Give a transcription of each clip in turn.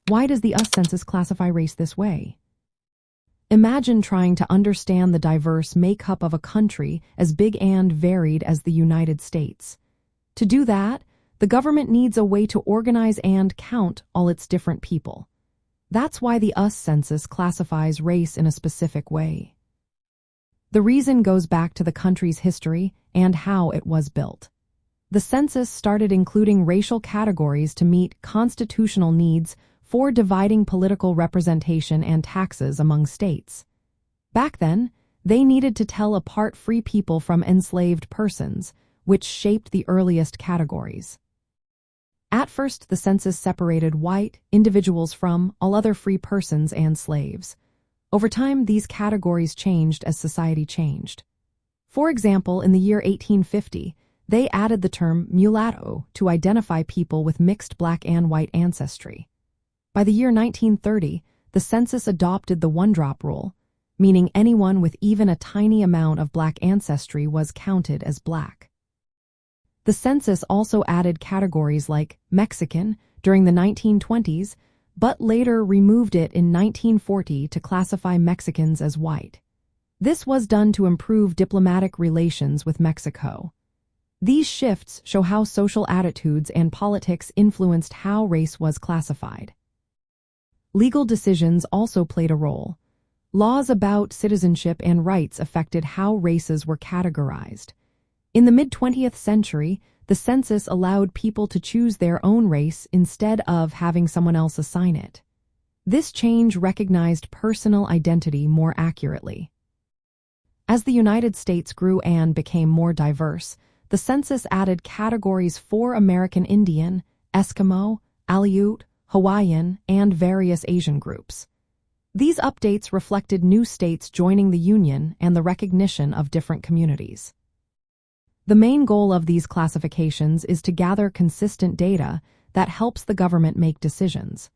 Why does the US Census classify race this way? Imagine trying to understand the diverse makeup of a country as big and varied as the United States. To do that, the government needs a way to organize and count all its different people. That's why the US Census classifies race in a specific way. The reason goes back to the country's history and how it was built. The census started including racial categories to meet constitutional needs for dividing political representation and taxes among states. Back then, they needed to tell apart free people from enslaved persons, which shaped the earliest categories. At first, the census separated white individuals from all other free persons and slaves. Over time, these categories changed as society changed. For example, in the year 1850, they added the term mulatto to identify people with mixed black and white ancestry. By the year 1930, the census adopted the one-drop rule, meaning anyone with even a tiny amount of black ancestry was counted as black. The census also added categories like Mexican during the 1920s, but later removed it in 1940 to classify Mexicans as white. This was done to improve diplomatic relations with Mexico. These shifts show how social attitudes and politics influenced how race was classified. Legal decisions also played a role. Laws about citizenship and rights affected how races were categorized. In the mid-20th century, the census allowed people to choose their own race instead of having someone else assign it. This change recognized personal identity more accurately. As the United States grew and became more diverse, the census added categories for American Indian, Eskimo, Aleut, Hawaiian, and various Asian groups. These updates reflected new states joining the Union and the recognition of different communities. The main goal of these classifications is to gather consistent data that helps the government make decisions.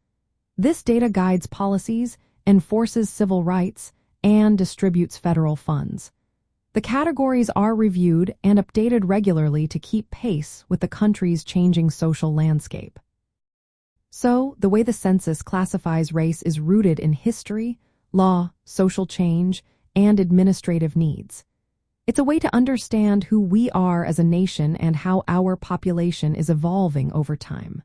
This data guides policies, enforces civil rights, and distributes federal funds. The categories are reviewed and updated regularly to keep pace with the country's changing social landscape. So, the way the census classifies race is rooted in history, law, social change, and administrative needs. It's a way to understand who we are as a nation and how our population is evolving over time.